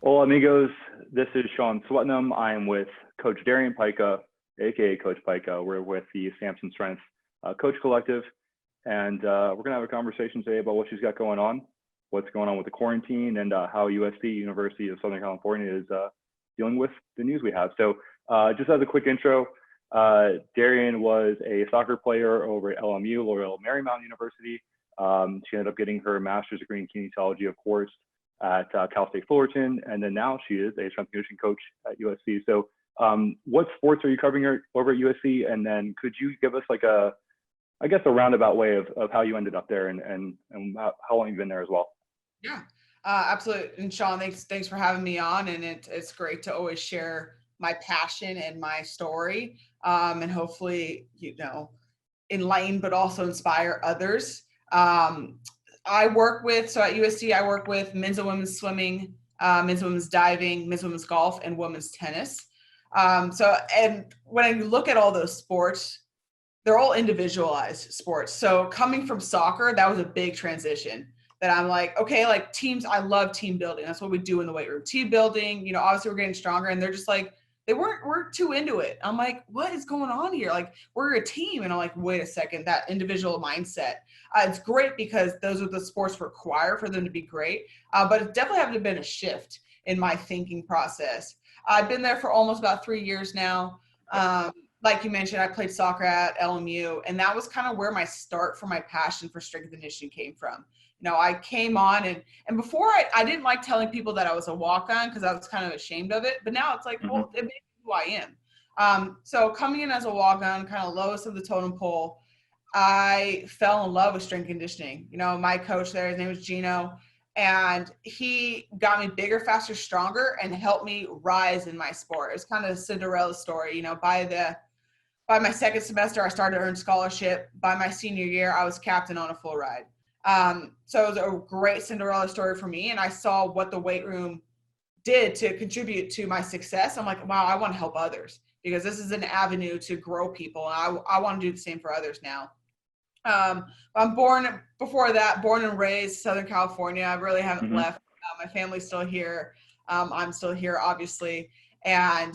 Hola amigos, this is Sean Swetnam. I am with Coach Darien Pyka, aka Coach Pyka. We're with the Samson Strength Coach Collective, and we're gonna have a conversation today about what she's got going on, what's going on with the quarantine, and how USC, University of Southern California, is dealing with the news we have. So just as a quick intro, Darien was a soccer player over at LMU, Loyola Marymount University. She ended up getting her master's degree in kinesiology, of course, at Cal State Fullerton, and then now she is a strength and conditioning coach at USC. So what sports are you covering over at USC? And then could you give us like a roundabout way of how you ended up there and how long you've been there as well? Yeah, absolutely. And Sean, thanks for having me on. And it's great to always share my passion and my story, and hopefully, enlighten, but also inspire others. At USC, I work with men's and women's swimming, men's and women's diving, men's and women's golf, and women's tennis. And when I look at all those sports, they're all individualized sports. So coming from soccer, that was a big transition that I'm like, okay, like teams, I love team building. That's what we do in the weight room. Team building, obviously we're getting stronger, and they're just like, we're too into it. I'm like, what is going on here? Like, we're a team. And I'm like, wait a second, that individual mindset. It's great because those are the sports required for them to be great. But it definitely hasn't been a shift in my thinking process. I've been there for almost about 3 years now. Like you mentioned, I played soccer at LMU, and that was kind of where my start for my passion for strength and conditioning came from. I came on and before I didn't like telling people that I was a walk-on because I was kind of ashamed of it. But now it's like, well, it makes me who I am. So coming in as a walk-on, kind of lowest of the totem pole, I fell in love with strength conditioning. My coach there, his name was Gino, and he got me bigger, faster, stronger, and helped me rise in my sport. It's kind of a Cinderella story. By my second semester, I started to earn scholarship. By my senior year, I was captain on a full ride. So it was a great Cinderella story for me. And I saw what the weight room did to contribute to my success. I'm like, wow, I want to help others because this is an avenue to grow people. And I want to do the same for others now. I'm born and raised Southern California. I really haven't left. My family's still here. I'm still here, obviously. And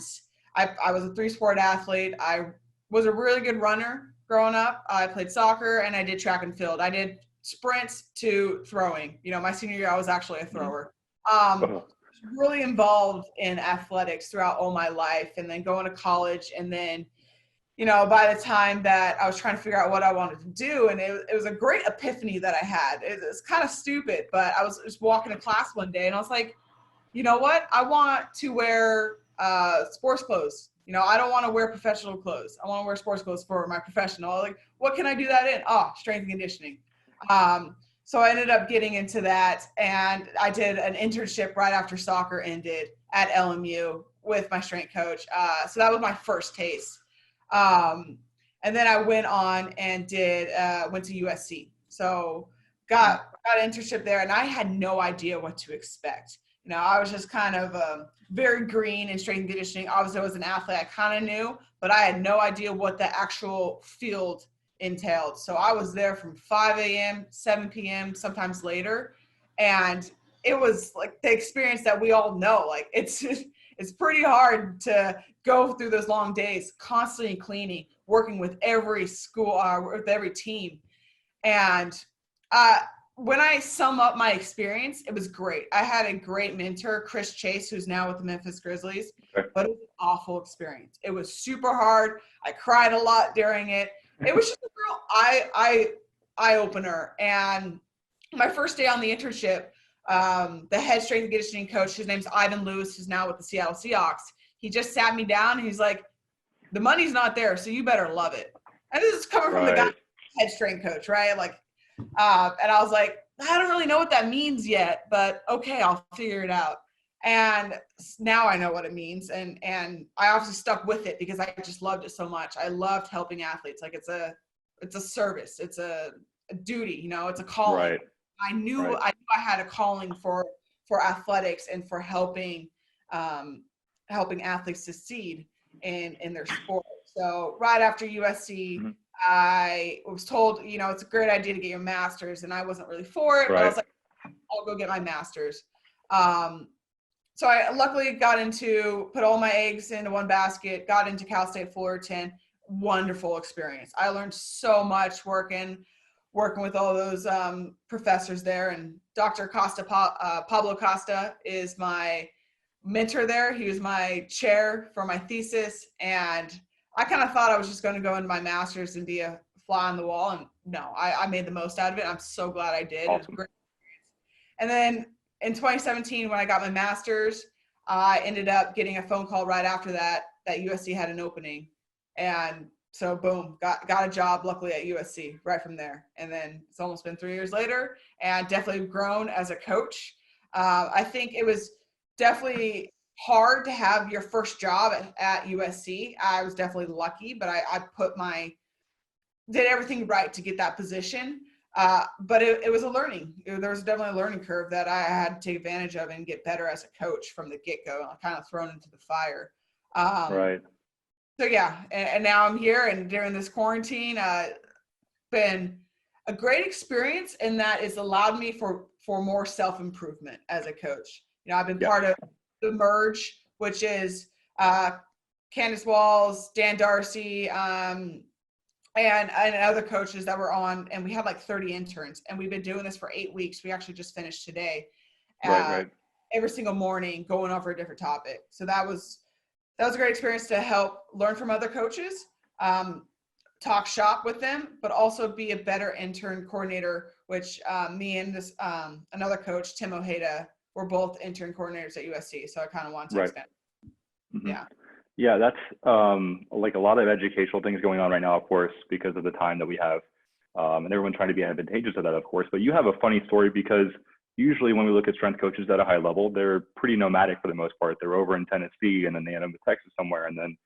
I was a 3-sport athlete. I was a really good runner growing up. I played soccer and I did track and field. I did sprints to throwing. My senior year, I was actually a thrower. Really involved in athletics throughout all my life, and then going to college. And then, by the time that I was trying to figure out what I wanted to do, and it was a great epiphany that I had. It's kind of stupid, but I was just walking to class one day and I was like, you know what? I want to wear sports clothes. I don't want to wear professional clothes. I want to wear sports clothes for my professional. Like, what can I do that in? Strength and conditioning. So I ended up getting into that, and I did an internship right after soccer ended at LMU with my strength coach. So that was my first taste. And then I went on and went to USC. So got an internship there, and I had no idea what to expect. I was just kind of very green in strength and conditioning. Obviously, I was an athlete. I kind of knew, but I had no idea what the actual field entailed. So I was there from 5 a.m., 7 p.m., sometimes later. And it was like the experience that we all know. Like it's pretty hard to go through those long days, constantly cleaning, working with every school, with every team. And when I sum up my experience, it was great. I had a great mentor, Chris Chase, who's now with the Memphis Grizzlies, but it was an awful experience. It was super hard. I cried a lot during it. It was just a real eye-opener. And my first day on the internship, the head strength and conditioning coach, his name's Ivan Lewis, who's now with the Seattle Seahawks. He just sat me down and he's like, the money's not there, so you better love it. And this is coming from the guy, head strength coach, right? Like, and I was like, I don't really know what that means yet, but okay, I'll figure it out. And now I know what it means. And I obviously stuck with it because I just loved it so much. I loved helping athletes. Like it's a service. It's a duty, it's a calling. Right. I knew I had a calling for athletics and for helping athletes succeed in their sport. So right after USC, I was told, it's a great idea to get your master's, and I wasn't really for it, but I was like, I'll go get my master's. So I luckily put all my eggs into one basket, got into Cal State Fullerton. Wonderful experience. I learned so much working with all those professors there. And Dr. Pablo Costa is my mentor there. He was my chair for my thesis. And I kind of thought I was just going to go into my master's and be a fly on the wall. And no, I made the most out of it. I'm so glad I did. Awesome. It was great. And then in 2017, when I got my master's, I ended up getting a phone call right after that USC had an opening. And so boom, got a job luckily at USC right from there. And then it's almost been 3 years later, and definitely grown as a coach. I think it was definitely hard to have your first job at USC. I was definitely lucky, but I did everything right to get that position. But it was there was definitely a learning curve that I had to take advantage of and get better as a coach from the get-go. I'm kind of thrown into the fire. Right. So yeah, and now I'm here, and during this quarantine, been a great experience, and that has allowed me for more self-improvement as a coach. I've been part of the Merge, which is Candace Walls, Dan Darcy, and other coaches that were on, and we had like 30 interns, and we've been doing this for 8 weeks. We actually just finished today. Right. Every single morning going over a different topic. So that was a great experience to help learn from other coaches, talk shop with them, but also be a better intern coordinator, which me and this another coach, Tim Ojeda, were both intern coordinators at USC. So I kind of wanted to expand. Mm-hmm. Yeah, that's like a lot of educational things going on right now, of course, because of the time that we have, and everyone trying to be advantageous of that, of course. But you have a funny story, because usually when we look at strength coaches at a high level, they're pretty nomadic for the most part. They're over in Tennessee, and then they end up in Texas somewhere. And then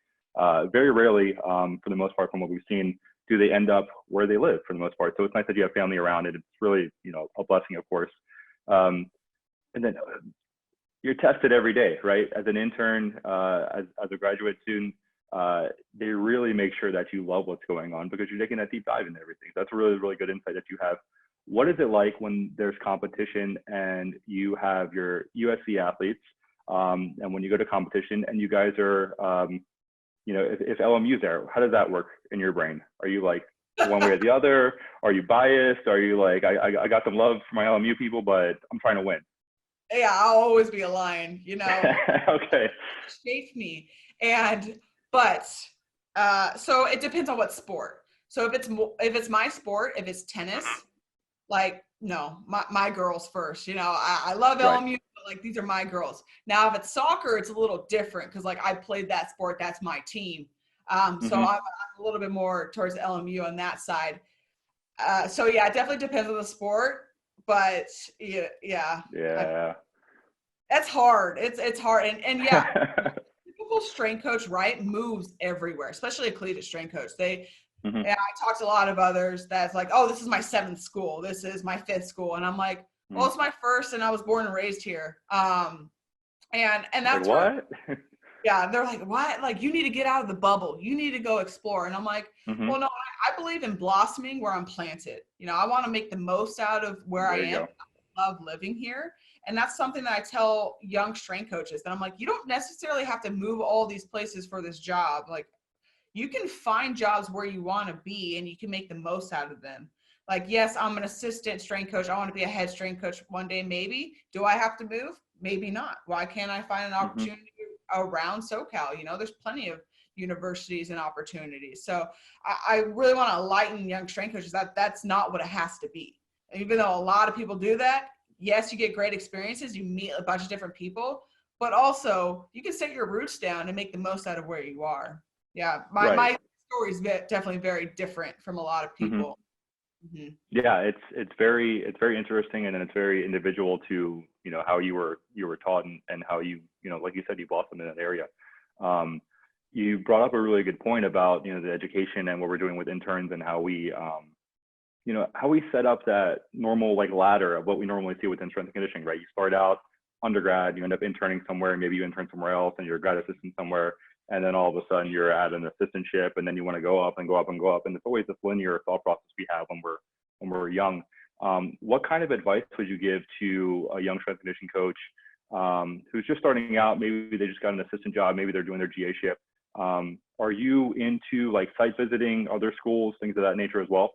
very rarely, for the most part, from what we've seen, do they end up where they live for the most part. So it's nice that you have family around it. It's really, a blessing, of course. And then you're tested every day, right? As an intern, as a graduate student, they really make sure that you love what's going on, because you're taking that deep dive into everything. So that's a really, really good insight that you have. What is it like when there's competition and you have your USC athletes, and when you go to competition and you guys are, if LMU's there, how does that work in your brain? Are you like one way or the other? Are you biased? Are you like, I got some love for my LMU people, but I'm trying to win? Yeah, I'll always be a lion, Okay. Shape me. So it depends on what sport. So if it's my sport, if it's tennis, like, no, my girls first. I love LMU, but like, these are my girls. Now, if it's soccer, it's a little different, because like I played that sport, that's my team. So I'm a little bit more towards LMU on that side. So yeah, it definitely depends on the sport, but yeah. That's hard. It's hard. And yeah, typical strength coach, right, moves everywhere, especially a collegiate strength coach. And I talked to a lot of others that's like, oh, this is my 7th school. This is my 5th school. And I'm like, well, it's my 1st, and I was born and raised here. And that's like, what? Yeah, they're like, what? Like, you need to get out of the bubble. You need to go explore. And I'm like, well, no, I believe in blossoming where I'm planted. I want to make the most out of where I am. I love living here. And that's something that I tell young strength coaches, that I'm like, you don't necessarily have to move all these places for this job. Like, you can find jobs where you want to be, and you can make the most out of them. Like, yes, I'm an assistant strength coach. I want to be a head strength coach one day, maybe. Do I have to move? Maybe not. Why can't I find an opportunity around SoCal? There's plenty of universities and opportunities. So I really want to enlighten young strength coaches that that's not what it has to be. And even though a lot of people do that, yes, you get great experiences. You meet a bunch of different people, but also you can set your roots down and make the most out of where you are. Yeah, my story is definitely very different from a lot of people. Yeah, it's very interesting, and then it's very individual to how you were taught, and how you like you said, you blossomed in that area. You brought up a really good point about the education and what we're doing with interns, and how we how we set up that normal like ladder of what we normally see within strength and conditioning, right? You start out undergrad, you end up interning somewhere, maybe you intern somewhere else, and you're a grad assistant somewhere. And then all of a sudden you're at an assistantship, and then you want to go up and go up and go up. And it's always this linear thought process we have when we're young. What kind of advice would you give to a young strength and conditioning coach who's just starting out, maybe they just got an assistant job, maybe they're doing their GA ship. Are you into like site visiting other schools, things of that nature as well?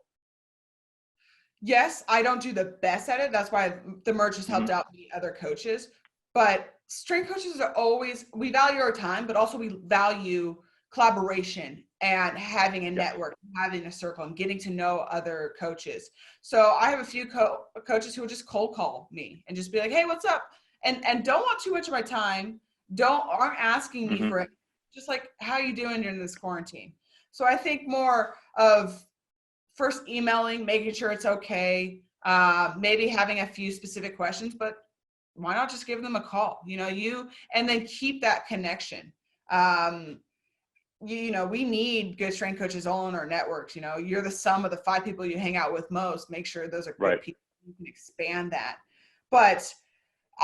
Yes, I don't do the best at it. That's why the merge has helped out me, other coaches. But strength coaches are always, we value our time, but also we value collaboration and having a network, having a circle, and getting to know other coaches. So I have a few coaches who will just cold call me and just be like, "Hey, what's up?" And don't want too much of my time. Aren't asking me for it. Just like, "How you doing during this quarantine?" So I think more of first emailing, making sure it's okay, maybe having a few specific questions, but why not just give them a call, and then keep that connection. We need good strength coaches all in our networks. You're the sum of the 5 people you hang out with most. Make sure those are good people. You can expand that. But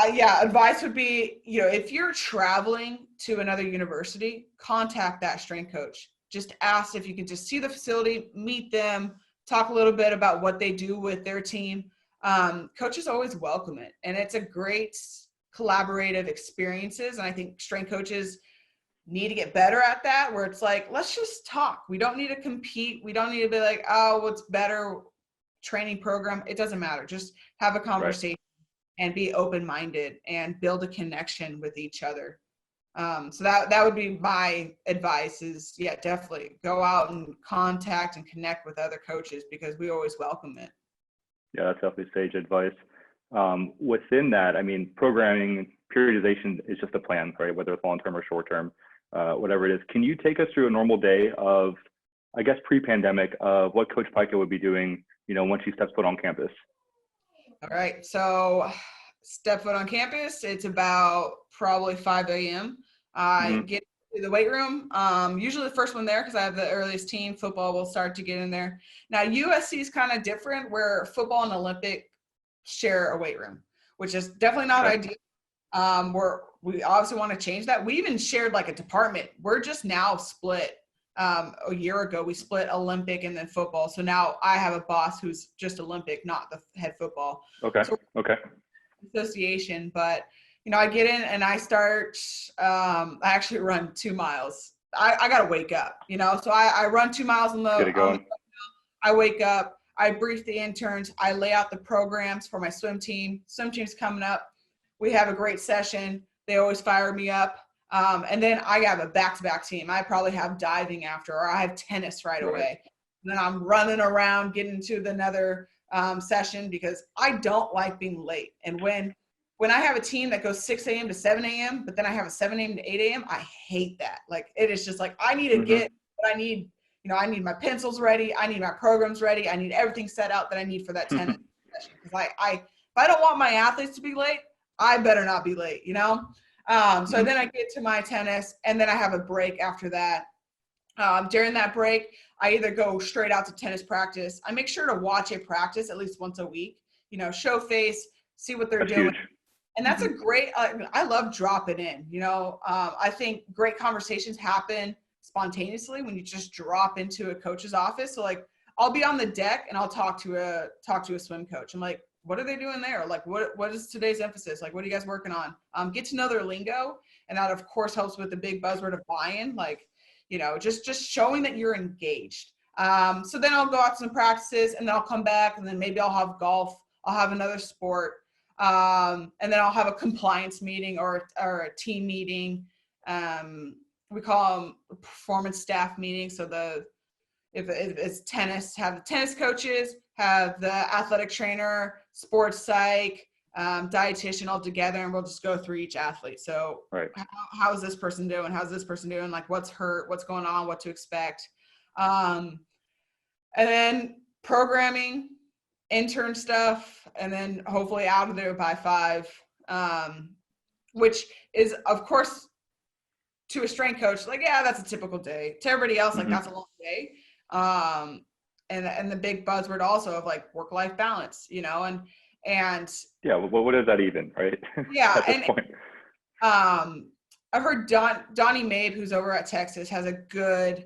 advice would be, if you're traveling to another university, contact that strength coach. Just ask if you can just see the facility, meet them, talk a little bit about what they do with their team. Coaches always welcome it. And it's a great collaborative experiences. And I think strength coaches need to get better at that, where it's like, let's just talk. We don't need to compete. We don't need to be like, oh, what's better training program? It doesn't matter. Just have a conversation and be open-minded and build a connection with each other. So that would be my advice is, definitely go out and contact and connect with other coaches, because we always welcome it. Yeah, that's definitely sage advice. Within that, I mean, programming, periodization is just a plan, right? Whether it's long-term or short-term, whatever it is. Can you take us through a normal day of, I guess, pre-pandemic, of what Coach Pyka would be doing, once he steps foot on campus? All right. So step foot on campus, it's about probably 5 a.m. I get to the weight room. Usually the first one there, because I have the earliest team. Football will start to get in there. Now, USC is kind of different, where football and Olympic share a weight room, which is definitely not ideal. We obviously want to change that. We even shared like a department. We're just now split. A year ago, we split Olympic and then football. So now I have a boss who's just Olympic, not the head football. Okay. Association, but I get in and I start. I actually run 2 miles. I gotta wake up, So I run 2 miles on the. Get it going. I wake up. I brief the interns. I lay out the programs for my swim team. Swim team's coming up. We have a great session. They always fire me up. And then I have a back-to-back team. I probably have diving after, or I have tennis right away. And then I'm running around, getting to another session, because I don't like being late. And when I have a team that goes 6 a.m. to 7 a.m., but then I have a 7 a.m. to 8 a.m., I hate that. Like, it is just like, I need to get what I need. I need my pencils ready. I need my programs ready. I need everything set out that I need for that tennis session. Because if I don't want my athletes to be late, I better not be late, So then I get to my tennis, and then I have a break after that. During that break, I either go straight out to tennis practice. I make sure to watch a practice at least once a week, show face, see what they're doing. Huge. And that's a great, I love dropping in, I think great conversations happen spontaneously when you just drop into a coach's office. So like, I'll be on the deck and I'll talk to a swim coach. I'm like, what are they doing there? Like, what is today's emphasis? Like, what are you guys working on? Get to know their lingo. And that of course helps with the big buzzword of buy-in, like, just showing that you're engaged. So then I'll go out to some practices, and then I'll come back, and then maybe I'll have golf. I'll have another sport. And then I'll have a compliance meeting or a team meeting. We call them a performance staff meeting. So if it's tennis, have the tennis coaches, have the athletic trainer, sports psych, dietitian all together, and we'll just go through each athlete. So how is this person doing? How's this person doing? Like, what's hurt? What's going on? What to expect? And then programming, intern stuff, and then hopefully out of there by 5, which is, of course, to a strength coach, like, yeah, that's a typical day. To everybody else, like, that's a long day. And the big buzzword also of like work-life balance, and yeah, well, what is that even, right? Yeah. At this point. I've heard Donnie Mabe, who's over at Texas, has a good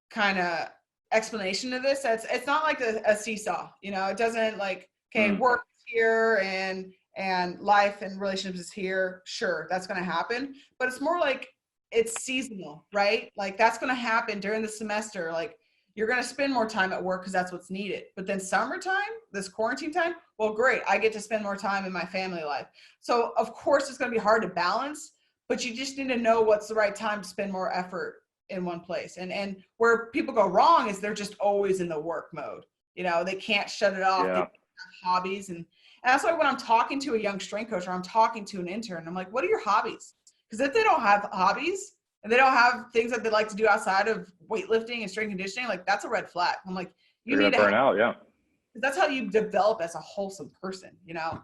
kind of explanation of this. It's not like a seesaw, it doesn't like, okay, work here and and life and relationships is here, sure, that's going to happen. But it's more like it's seasonal, right? Like that's going to happen during the semester. Like you're going to spend more time at work because that's what's needed. But then summertime, this quarantine time, well, great. I get to spend more time in my family life. So of course it's going to be hard to balance, but you just need to know what's the right time to spend more effort in one place. And where people go wrong is they're just always in the work mode. You know, they can't shut it off. They Yeah. have hobbies. And that's why when I'm talking to a young strength coach or I'm talking to an intern, I'm like, what are your hobbies? Because if they don't have hobbies and they don't have things that they like to do outside of weightlifting and strength conditioning, like that's a red flag. I'm like, you They're need gonna to burn out. Yeah. that's how you develop as a wholesome person, you know?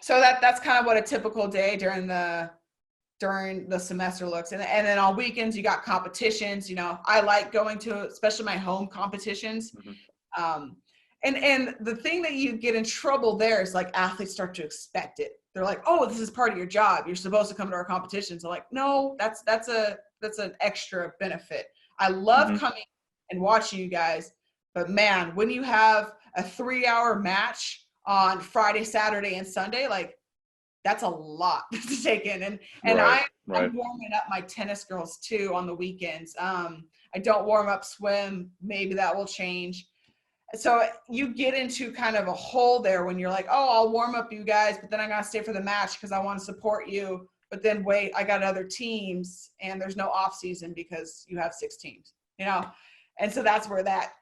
So that's kind of what a typical day during the semester looks. And then on weekends, you got competitions. You know, I like going to, especially my home competitions. Mm-hmm. And the thing that you get in trouble there is like athletes start to expect it. They're like, oh, this is part of your job. You're supposed to come to our competitions. I'm like, no, that's an extra benefit. I love Mm-hmm. coming and watching you guys, but man, when you have a 3-hour match on Friday, Saturday, and Sunday, like that's a lot to take in. And Right. I'm warming up my tennis girls too on the weekends. I don't warm up swim. Maybe that will change. So you get into kind of a hole there when you're like, oh, I'll warm up you guys, but then I got to stay for the match because I want to support you. But then wait, I got other teams and there's no off season because you have 6 teams, you know? And so that's where that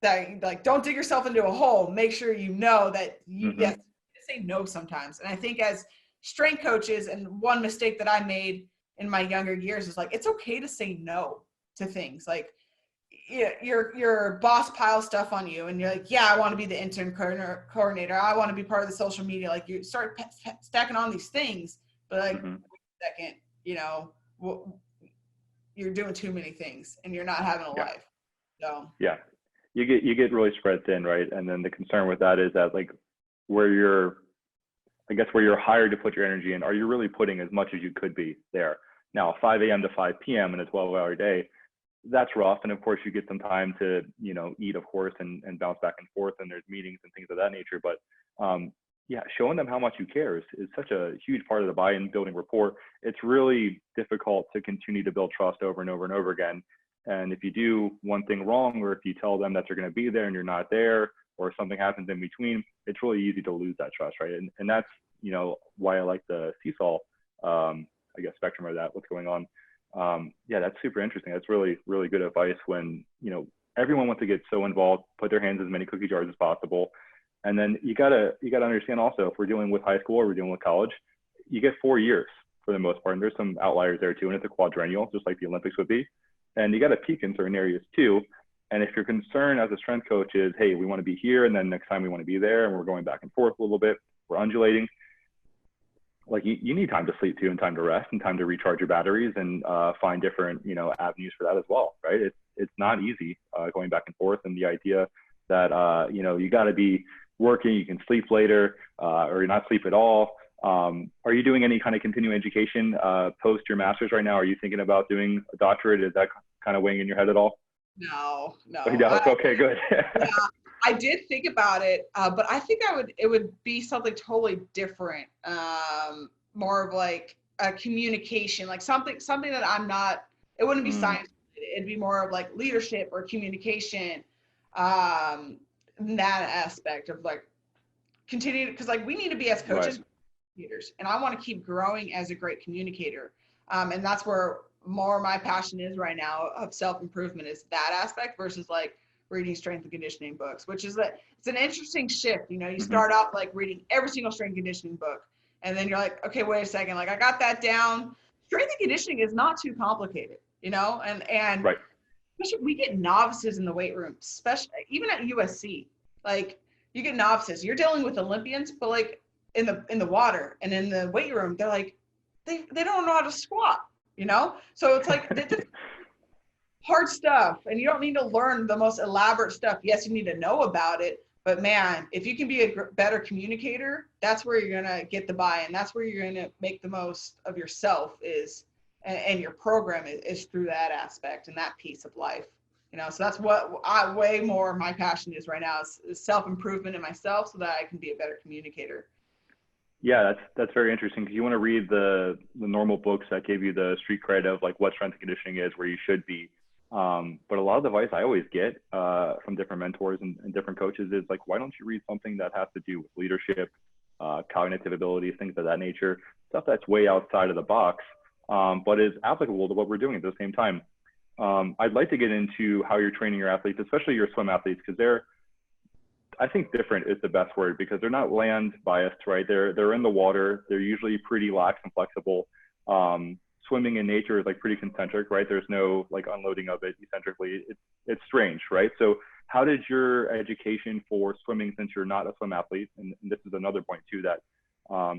like, don't dig yourself into a hole. Make sure you know that you Mm-hmm. yes, say no sometimes. And I think as strength coaches, and one mistake that I made in my younger years is like, it's okay to say no to things. Like your boss piles stuff on you and you're like, yeah, I want to be the intern coordinator. I want to be part of the social media. Like you start stacking on these things, but like, Mm-hmm. wait a second, you know, you're doing too many things and you're not having a life. So yeah, you get really spread thin, right? And then the concern with that is that like where you're hired to put your energy in, are you really putting as much as you could be there? Now, 5 a.m. to 5 p.m. in a 12-hour day, that's rough. And of course, you get some time to, you know, eat, of course, and bounce back and forth. And there's meetings and things of that nature. But yeah, showing them how much you care is such a huge part of the buy-in, building rapport. It's really difficult to continue to build trust over and over and over again. And if you do one thing wrong, or if you tell them that you're going to be there and you're not there, or something happens in between, it's really easy to lose that trust, right? And that's, you know, why I like the seesaw, I guess, spectrum of that, what's going on. Yeah, that's super interesting. That's really, really good advice when, you know, everyone wants to get so involved, put their hands in as many cookie jars as possible. And then you gotta understand also, if we're dealing with high school or we're dealing with college, you get 4 years for the most part. And there's some outliers there too. And it's a quadrennial, just like the Olympics would be. And you got to peak in certain areas too. And if your concern as a strength coach is, hey, we want to be here, and then next time we want to be there, and we're going back and forth a little bit, we're undulating, like you need time to sleep too, and time to rest, and time to recharge your batteries, and find different, you know, avenues for that as well, right? It's not easy going back and forth, and the idea that you know, you got to be working, you can sleep later, or you're not sleep at all. Are you doing any kind of continuing education post your master's right now? Are you thinking about doing a doctorate? Is that kind of weighing in your head at all? No. Okay, good. Yeah, I did think about it, but I think it would be something totally different. More of like a communication, like something that I'm not, it wouldn't be science. It'd be more of like leadership or communication, that aspect of like continuing, because like we need to be as coaches, leaders, and I want to keep growing as a great communicator. And that's where more my passion is right now of self-improvement, is that aspect versus like reading strength and conditioning books, which is it's an interesting shift. You know, you start off like reading every single strength and conditioning book, and then you're like, okay, wait a second, like I got that down. Strength and conditioning is not too complicated, you know, and Right. especially we get novices in the weight room, especially even at USC. Like you get novices, you're dealing with Olympians, but like in the water and in the weight room, they're like, they don't know how to squat, you know? So it's like hard stuff, and you don't need to learn the most elaborate stuff. Yes, you need to know about it, but man, if you can be a better communicator, that's where you're gonna get the buy-in. That's where you're gonna make the most of yourself, and your program is through that aspect and that piece of life. So that's what I way more my passion is right now is self-improvement in myself so that I can be a better communicator. Yeah, that's very interesting because you want to read the normal books that give you the street cred of like what strength and conditioning is, where you should be. But a lot of the advice I always get from different mentors and different coaches is like, why don't you read something that has to do with leadership, cognitive abilities, things of that nature, stuff that's way outside of the box, but is applicable to what we're doing at the same time. I'd like to get into how you're training your athletes, especially your swim athletes, because I think different is the best word because they're not land biased, right? They're in the water. They're usually pretty lax and flexible. Swimming in nature is like pretty concentric, right? There's no like unloading of it eccentrically. It's strange, right? So how did your education for swimming, since you're not a swim athlete, and this is another point too, that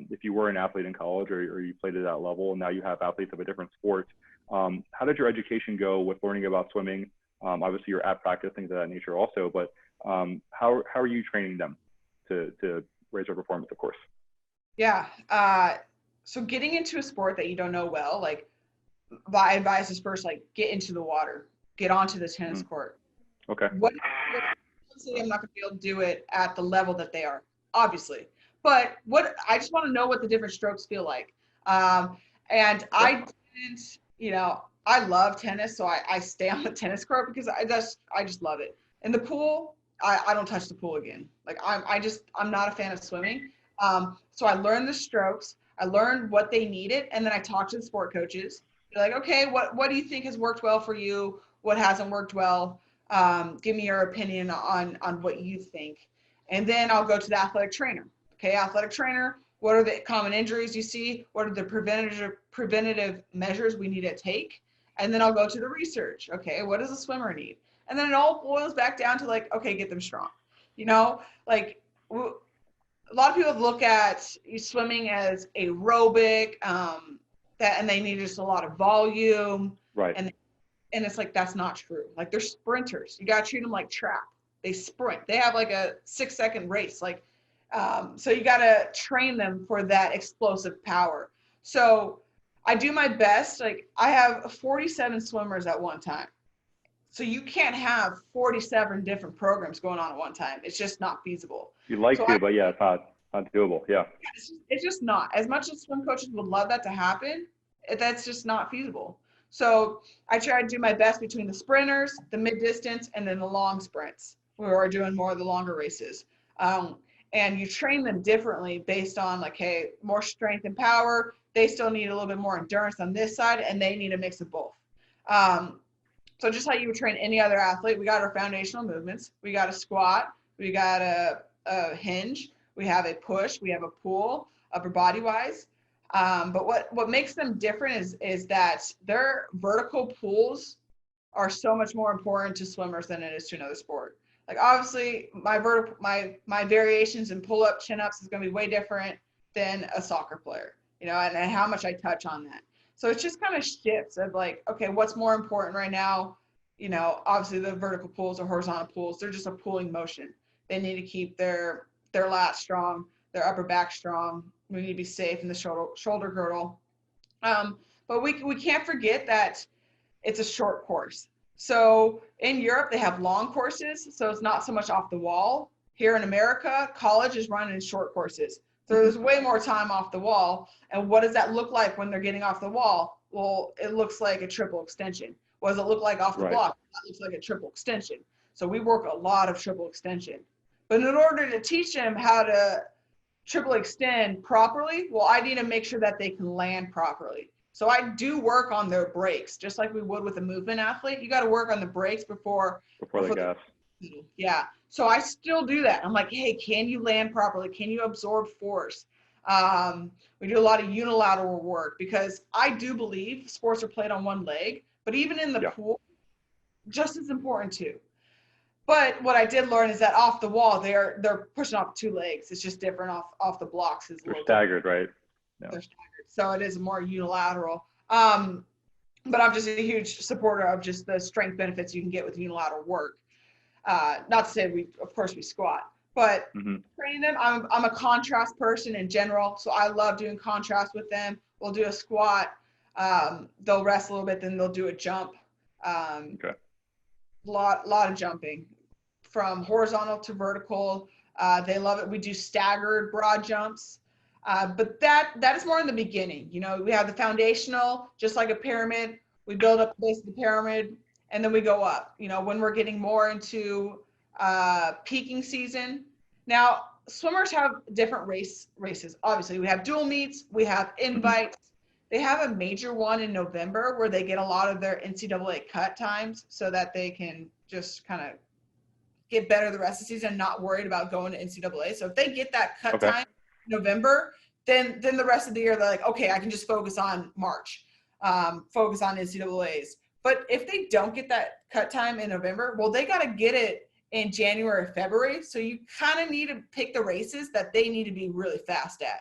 if you were an athlete in college or you played at that level and now you have athletes of a different sport, how did your education go with learning about swimming? Obviously you're at practice, things of that nature also, but how are you training them to raise their performance, of course? Yeah. So getting into a sport that you don't know well, like my advice is first, like get into the water, get onto the tennis court. Okay. Obviously I'm not going to be able to do it at the level that they are, obviously. But I just want to know what the different strokes feel like. And I didn't, I love tennis, so I stay on the tennis court because I just love it. In the pool, I don't touch the pool again. Like I'm not a fan of swimming. So I learned the strokes, I learned what they needed, and then I talked to the sport coaches. They're like, okay, what do you think has worked well for you? What hasn't worked well? Give me your opinion on what you think. And then I'll go to the athletic trainer. Okay, athletic trainer, what are the common injuries you see? What are the preventative measures we need to take? And then I'll go to the research. Okay, what does a swimmer need? And then it all boils back down to like, okay, get them strong. Like a lot of people look at swimming as aerobic, and they need just a lot of volume. Right. And it's like, that's not true. Like they're sprinters. You got to treat them like track. They sprint. They have like a 6-second race. Like, so you got to train them for that explosive power. So I do my best. Like I have 47 swimmers at one time. So you can't have 47 different programs going on at one time. It's just not feasible. You'd like to, but yeah, it's not doable. Yeah. It's just not. As much as swim coaches would love that to happen, that's just not feasible. So I try to do my best between the sprinters, the mid distance, and then the long sprints, who are doing more of the longer races. And you train them differently based on like, hey, more strength and power. They still need a little bit more endurance on this side, and they need a mix of both. So just how you would train any other athlete, we got our foundational movements. We got a squat, we got a hinge, we have a push, we have a pull, upper body wise. But what makes them different is that their vertical pulls are so much more important to swimmers than it is to another sport. Like obviously my variations in pull up, chin ups is going to be way different than a soccer player, and how much I touch on that. So it's just kind of shifts of like, okay, what's more important right now? Obviously the vertical pulls or horizontal pulls, they're just a pulling motion. They need to keep their lats strong, their upper back strong. We need to be safe in the shoulder girdle. But we can't forget that it's a short course. So in Europe, they have long courses, so it's not so much off the wall. Here in America, college is run in short courses. So there's way more time off the wall. And what does that look like when they're getting off the wall? Well, it looks like a triple extension. What does it look like off the block? That looks like a triple extension. So we work a lot of triple extension. But in order to teach them how to triple extend properly, well, I need to make sure that they can land properly. So I do work on their brakes, just like we would with a movement athlete. You got to work on the brakes before the gas. Yeah. So I still do that. I'm like, hey, can you land properly? Can you absorb force? We do a lot of unilateral work because I do believe sports are played on one leg, but even in the pool, just as important too. But what I did learn is that off the wall, they're pushing off 2 legs. It's just different off the blocks. They're staggered, right? Yeah. They're staggered. So it is more unilateral. But I'm just a huge supporter of just the strength benefits you can get with unilateral work. Not to say of course we squat, but training them, I'm a contrast person in general. So I love doing contrast with them. We'll do a squat. They'll rest a little bit, then they'll do a jump. lot of jumping from horizontal to vertical. They love it. We do staggered broad jumps. But that is more in the beginning. You know, we have the foundational, just like a pyramid. We build up the base of the pyramid, and then we go up. You know, when we're getting more into peaking season. Now, swimmers have different races. Obviously, we have dual meets, we have invites. They have a major one in November where they get a lot of their NCAA cut times so that they can just kind of get better the rest of the season and not worried about going to NCAA. So if they get that cut time in November, then the rest of the year, they're like, okay, I can just focus on March, focus on NCAAs. But if they don't get that cut time in November, well, they got to get it in January or February. So you kind of need to pick the races that they need to be really fast at.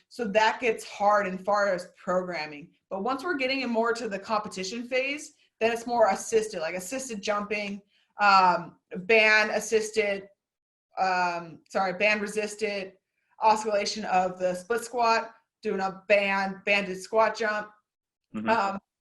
So that gets hard as far as programming. But once we're getting more to the competition phase, then it's more assisted, like assisted jumping, band resisted oscillation of the split squat, doing a banded squat jump,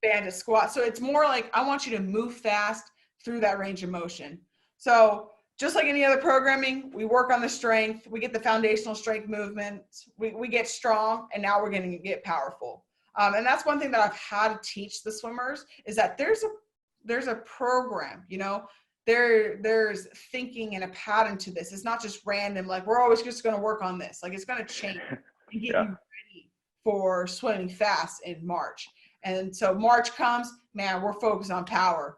banded squat. So it's more like, I want you to move fast through that range of motion. So just like any other programming, we work on the strength, we get the foundational strength movements, we get strong, and now we're going to get powerful. And that's one thing that I've had to teach the swimmers is that there's a program, you know, there's thinking and a pattern to this. It's not just random, like we're always just going to work on this. Like it's going to change and get you ready for swimming fast in March. And so March comes, man, we're focused on power.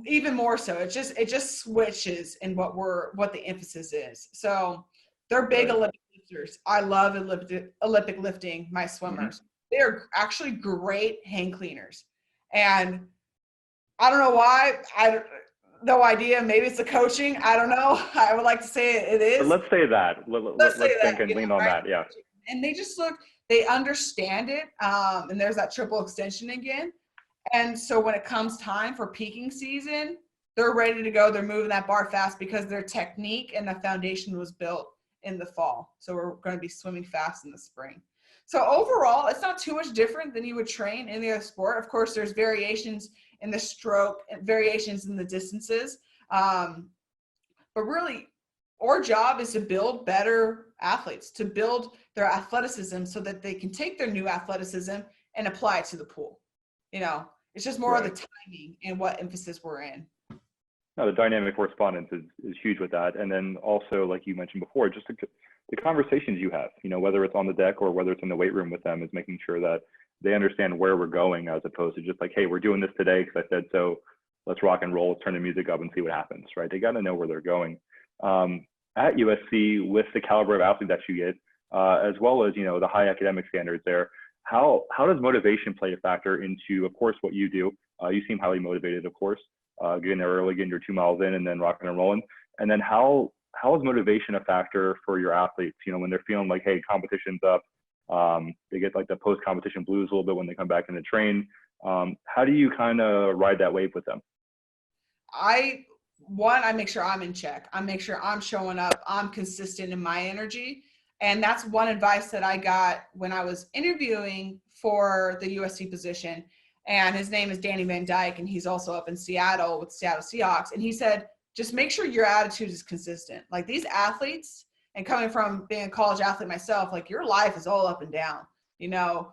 Even more so, it just switches in what the emphasis is. So they're big Olympic lifters. I love Olympic lifting, my swimmers. They're actually great hang cleaners. And I don't know why, no idea. Maybe it's the coaching. I don't know. I would like to say it is. But let's say that. Let's think and lean on that. Yeah. And they just they understand it. And there's that triple extension again. And so when it comes time for peaking season, they're ready to go. They're moving that bar fast because their technique and the foundation was built in the fall. So we're going to be swimming fast in the spring. So overall, it's not too much different than you would train in the other sport. Of course, there's variations in the stroke and variations in the distances. But really, our job is to build better athletes, to build their athleticism so that they can take their new athleticism and apply it to the pool. You know, it's just more of the timing and what emphasis we're in. No, the dynamic correspondence is huge with that. And then also, like you mentioned before, just the conversations you have, you know, whether it's on the deck or whether it's in the weight room with them, is making sure that they understand where we're going, as opposed to just like, hey, we're doing this today because I said so, let's rock and roll, let's turn the music up and see what happens, right? They got to know where they're going. At USC, with the caliber of athlete that you get, as well as, you know, the high academic standards there, how does motivation play a factor into, of course, what you do? You seem highly motivated, of course, getting there early, getting your 2 miles in and then rocking and rolling. And then how is motivation a factor for your athletes? You know, when they're feeling like, hey, competition's up, they get like the post-competition blues a little bit when they come back in the train. How do you kind of ride that wave with them? I make sure I'm in check. I make sure I'm showing up. I'm consistent in my energy. And that's one advice that I got when I was interviewing for the USC position. And his name is Danny Van Dyke, and he's also up in Seattle with Seattle Seahawks. And he said, just make sure your attitude is consistent. Like these athletes, and coming from being a college athlete myself, like your life is all up and down. You know,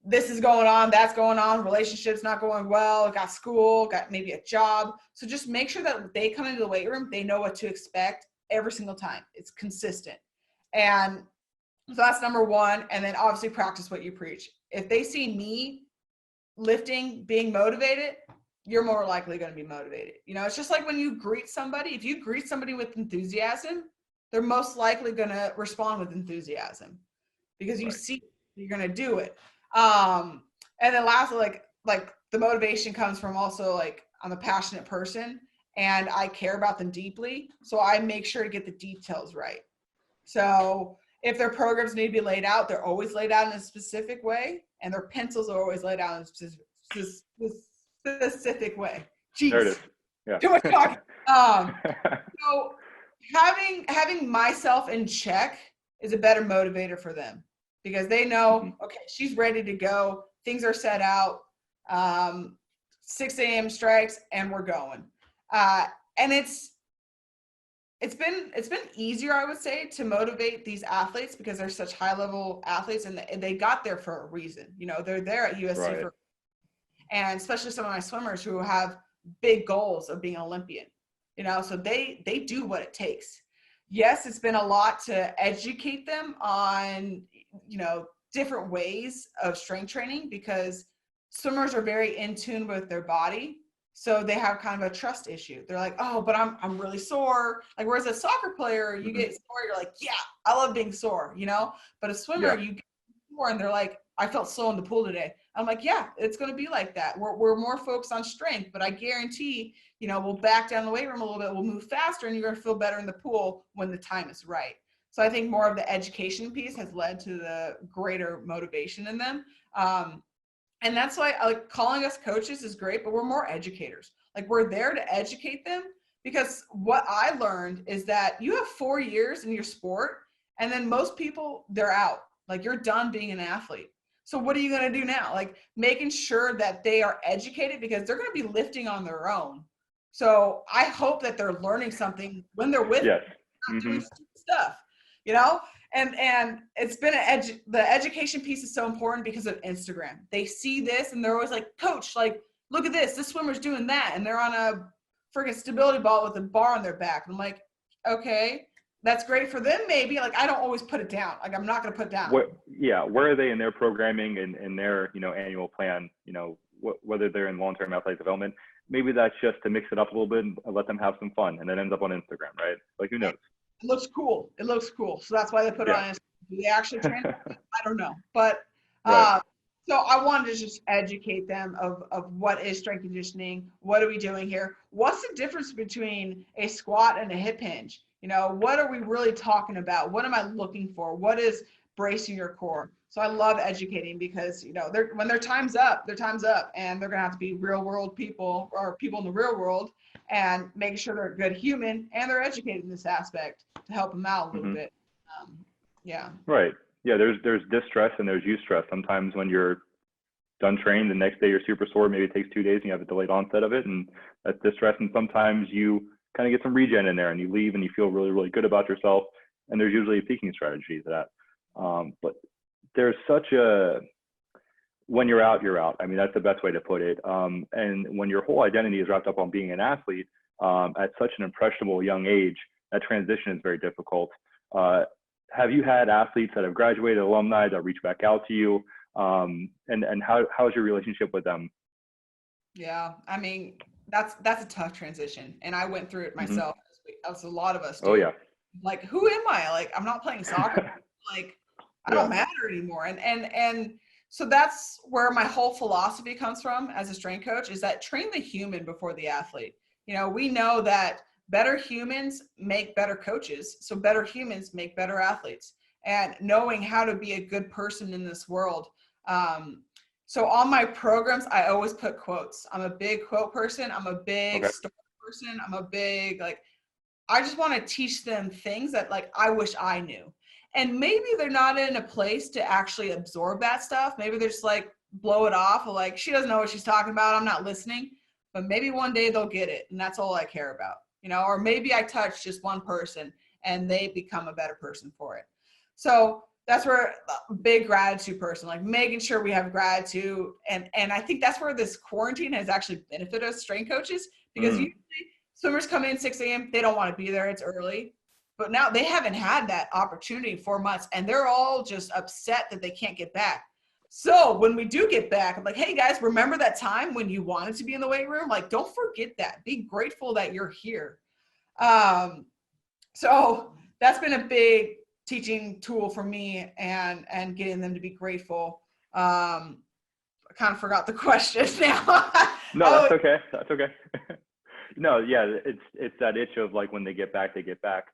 this is going on, that's going on, relationships not going well, got school, got maybe a job. So just make sure that they come into the weight room, they know what to expect every single time. It's consistent. And so that's number one. And then obviously practice what you preach. If they see me lifting, being motivated, you're more likely going to be motivated. You know, it's just like when you greet somebody, if you greet somebody with enthusiasm, they're most likely going to respond with enthusiasm because you see you're going to do it. And then lastly, like the motivation comes from also like, I'm a passionate person and I care about them deeply. So I make sure to get the details right. So if their programs need to be laid out, they're always laid out in a specific way, and their pencils are always laid out in a specific way. Jeez. There it is. Yeah. Too much talking. So having myself in check is a better motivator for them because they know, okay, she's ready to go. Things are set out. 6 a.m. strikes, and we're going. And it's been easier, I would say, to motivate these athletes because they're such high level athletes, and they got there for a reason. You know, they're there at USC Right. and especially some of my swimmers who have big goals of being an Olympian. You know, so they do what it takes. Yes, it's been a lot to educate them on, you know, different ways of strength training because swimmers are very in tune with their body. So they have kind of a trust issue. They're like, oh, but I'm really sore. Like, whereas a soccer player, you get sore, you're like, yeah, I love being sore, you know? But a swimmer, Yeah. you get sore and they're like, I felt slow in the pool today. I'm like, yeah, it's going to be like that. We're more focused on strength, but I guarantee, you know, we'll back down the weight room a little bit. We'll move faster and you're going to feel better in the pool when the time is right. So I think more of the education piece has led to the greater motivation in them. And that's why like calling us coaches is great, but we're more educators. Like we're there to educate them because what I learned is that you have 4 years in your sport and then most people, they're out. Like you're done being an athlete. So what are you going to do now? Like making sure that they are educated because they're going to be lifting on their own. So I hope that they're learning something when they're with Yes. not doing stupid stuff, you know? And it's been the education piece is so important because of Instagram. They see this and they're always like, coach, like, look at this swimmer's doing that. And they're on a freaking stability ball with a bar on their back. And I'm like, okay, that's great for them. Maybe like, I don't always put it down. Like I'm not going to put it down. Where are they in their programming and in their, you know, annual plan, you know, whether they're in long-term athletic development, maybe that's just to mix it up a little bit and let them have some fun and then ends up on Instagram, right? Like who knows? It looks cool. It looks cool. So that's why they put it on. Do they actually train? I don't know. But Right. so I wanted to just educate them of what is strength conditioning. What are we doing here? What's the difference between a squat and a hip hinge? You know, what are we really talking about? What am I looking for? What is bracing your core? So I love educating because, you know, when their time's up, and they're going to have to be real world people or people in the real world and making sure they're a good human and they're educated in this aspect to help them out a little bit. Yeah. Right. Yeah. There's distress and there's eustress. Sometimes when you're done training, the next day you're super sore. Maybe it takes 2 days and you have a delayed onset of it, and that's distress. And sometimes you kind of get some regen in there and you leave and you feel really, really good about yourself. And there's usually a peaking strategy to that. But there's such a, when you're out, you're out. I mean, that's the best way to put it. And when your whole identity is wrapped up on being an athlete at such an impressionable young age, that transition is very difficult. Have you had athletes that have graduated, alumni that reach back out to you? And how's your relationship with them? Yeah, I mean, that's a tough transition. And I went through it myself, as a lot of us do. Oh, yeah. Like, who am I? Like, I'm not playing soccer. Like, I don't matter anymore. And so that's where my whole philosophy comes from as a strength coach, is that train the human before the athlete. You know, we know that better humans make better coaches. So better humans make better athletes. And knowing how to be a good person in this world. So on my programs, I always put quotes. I'm a big quote person. I'm a big story person. I'm a big, like, I just want to teach them things that, like, I wish I knew. And maybe they're not in a place to actually absorb that stuff. Maybe they're just like, blow it off. Or like, she doesn't know what she's talking about. I'm not listening. But maybe one day they'll get it. And that's all I care about, you know, or maybe I touch just one person and they become a better person for it. So that's where a big gratitude person, like making sure we have gratitude. And I think that's where this quarantine has actually benefited us strength coaches, because usually swimmers come in 6 a.m. They don't want to be there. It's early. But now they haven't had that opportunity in 4 months, and they're all just upset that they can't get back. So when we do get back, I'm like, hey guys, remember that time when you wanted to be in the weight room? Like, don't forget that. Be grateful that you're here. So that's been a big teaching tool for me, and getting them to be grateful. I kind of forgot the question now. No, that's okay. That's okay. No, yeah, it's that itch of like when they get back, they get back.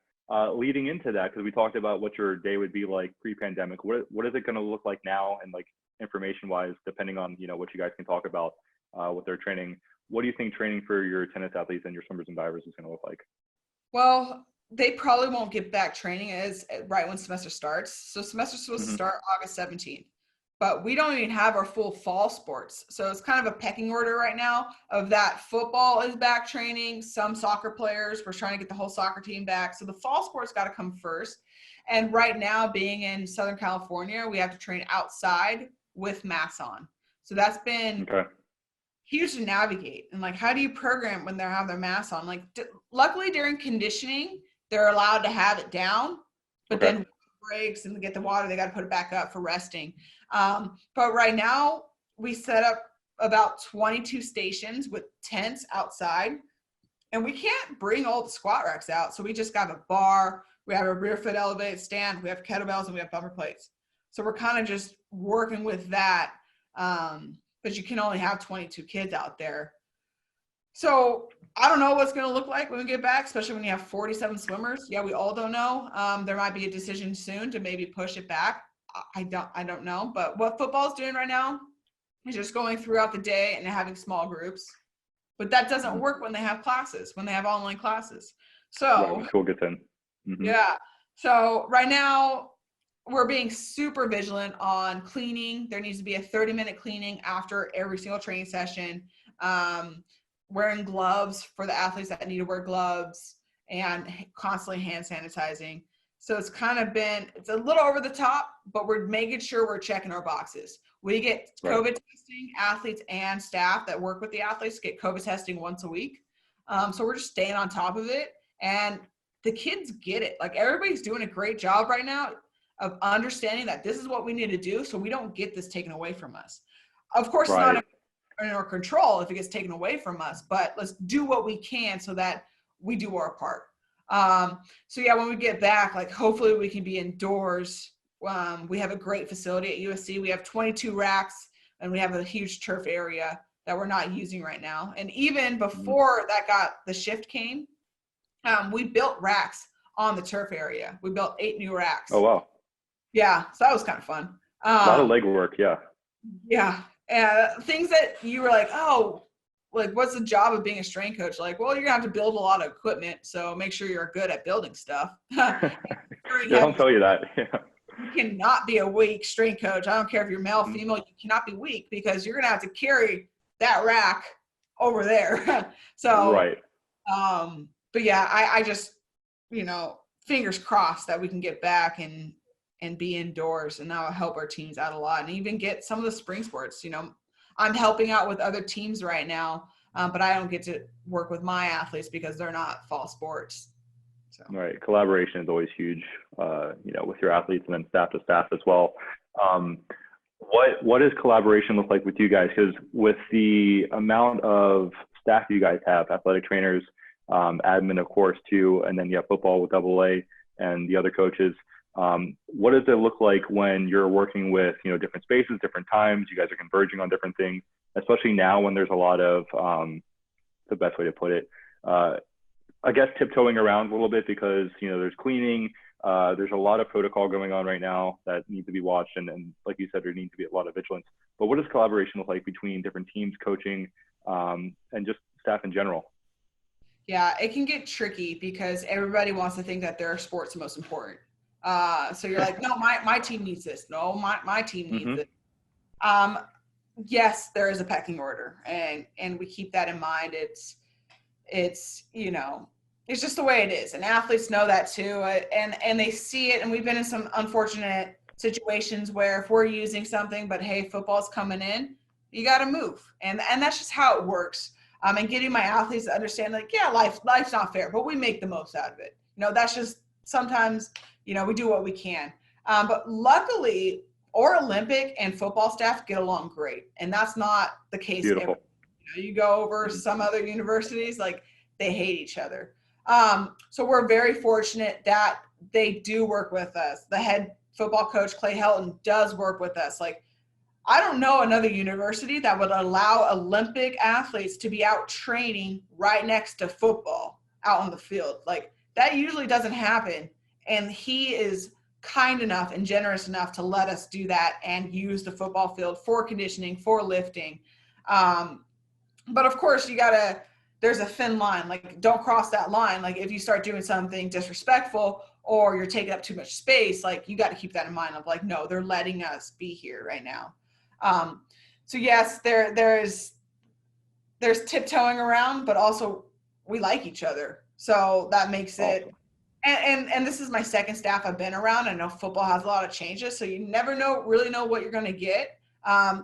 Leading into that, because we talked about what your day would be like pre-pandemic. What is it going to look like now, and like information-wise, depending on, you know, what you guys can talk about with their training. What do you think training for your tennis athletes and your swimmers and divers is going to look like? Well, they probably won't get back training as right when semester starts. So semester's supposed to start August 17th. but we don't even have our full fall sports. So it's kind of a pecking order right now of that. Football is back training. Some soccer players, we're trying to get the whole soccer team back. So the fall sports got to come first. And right now, being in Southern California, we have to train outside with masks on. So that's been huge to navigate. And like, how do you program when they have their masks on? Like, luckily during conditioning, they're allowed to have it down, but then breaks and get the water, they got to put it back up for resting. But right now we set up about 22 stations with tents outside, and we can't bring all the squat racks out. So we just got a bar, we have a rear foot elevated stand, we have kettlebells, and we have bumper plates. So we're kind of just working with that. But you can only have 22 kids out there. So I don't know what's going to look like when we get back, especially when you have 47 swimmers. Yeah, we all don't know. There might be a decision soon to maybe push it back. I don't know. But what football's doing right now is just going throughout the day and having small groups. But that doesn't work when they have classes, when they have online classes. So school gets in. Yeah. So right now we're being super vigilant on cleaning. There needs to be a 30-minute cleaning after every single training session. Wearing gloves for the athletes that need to wear gloves, and constantly hand sanitizing. So it's kind of been, it's a little over the top, but we're making sure we're checking our boxes. We get COVID testing, athletes and staff that work with the athletes get COVID testing once a week. So we're just staying on top of it, and the kids get it. Like, everybody's doing a great job right now of understanding that this is what we need to do so we don't get this taken away from us. Of course, it's not in our control if it gets taken away from us, but let's do what we can so that we do our part. So yeah, when we get back, like, hopefully we can be indoors. We have a great facility at USC. We have 22 racks, and we have a huge turf area that we're not using right now. And even before the shift came, we built racks on the turf area. We built 8 new racks. Oh, wow. Yeah. So that was kind of fun. A lot of legwork. Yeah. Yeah. Things that you were like, oh, like, what's the job of being a strength coach? Like, well, you're gonna have to build a lot of equipment, so make sure you're good at building stuff. Don't tell you that. Yeah. You cannot be a weak strength coach. I don't care if you're male, female, you cannot be weak, because you're gonna have to carry that rack over there. So but yeah, I just, fingers crossed that we can get back and be indoors, and that will help our teams out a lot, and even get some of the spring sports. I'm helping out with other teams right now, but I don't get to work with my athletes because they're not fall sports. So. Right. Collaboration is always huge, with your athletes, and then staff to staff as well. What does collaboration look like with you guys? Because with the amount of staff you guys have, athletic trainers, admin, of course, too, and then you have football with AA and the other coaches. What does it look like when you're working with, different spaces, different times, you guys are converging on different things, especially now when there's a lot of, the best way to put it, I guess tiptoeing around a little bit, because, there's cleaning, there's a lot of protocol going on right now that needs to be watched. And like you said, there needs to be a lot of vigilance. But what does collaboration look like between different teams, coaching, and just staff in general? Yeah, it can get tricky because everybody wants to think that their sport's the most important. So you're like, no, my team needs this. No, my team needs it. Yes, there is a pecking order, and we keep that in mind. It's it's just the way it is, and athletes know that too, and they see it. And we've been in some unfortunate situations where if we're using something, but hey, football's coming in, you got to move, and that's just how it works. And getting my athletes to understand, like, yeah, life's not fair, but we make the most out of it. That's just sometimes, we do what we can. But luckily, our Olympic and football staff get along great. And that's not the case. Beautiful. You go over some other universities, like, they hate each other. So we're very fortunate that they do work with us. The head football coach, Clay Helton, does work with us. Like, I don't know another university that would allow Olympic athletes to be out training right next to football out on the field. Like, that usually doesn't happen. And he is kind enough and generous enough to let us do that and use the football field for conditioning, for lifting. But of course, there's a thin line. Like, don't cross that line. Like, if you start doing something disrespectful or you're taking up too much space, like you got to keep that in mind of like, no, they're letting us be here right now. So yes, there's tiptoeing around, but also we like each other. So that makes it, Awesome. and this is my second staff I've been around. I know football has a lot of changes, so you never really know what you're going to get.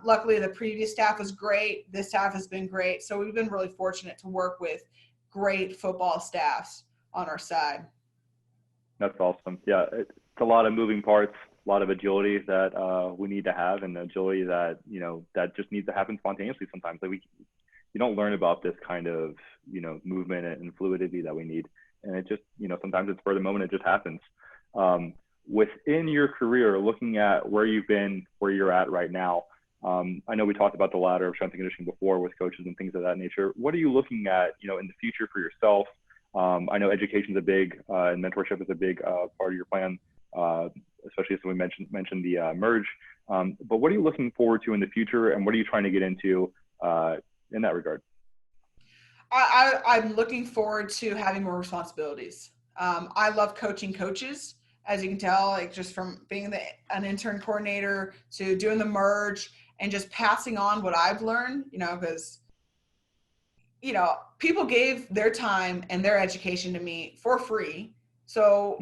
Luckily, the previous staff was great. This staff has been great. So we've been really fortunate to work with great football staffs on our side. That's awesome. Yeah, it's a lot of moving parts, a lot of agility that we need to have, and agility that that just needs to happen spontaneously sometimes. Like you don't learn about this kind of movement and fluidity that we need, and it just sometimes it's for the moment, it just happens. Within your career, looking at where you've been, where you're at right now, I know we talked about the ladder of strength and conditioning before with coaches and things of that nature. What are you looking at in the future for yourself? I know education is a big and mentorship is a big part of your plan, especially as we mentioned the merge. But what are you looking forward to in the future, and what are you trying to get into in that regard? I'm looking forward to having more responsibilities. I love coaching coaches, as you can tell, like just from being an intern coordinator to doing the merge and just passing on what I've learned, because people gave their time and their education to me for free. So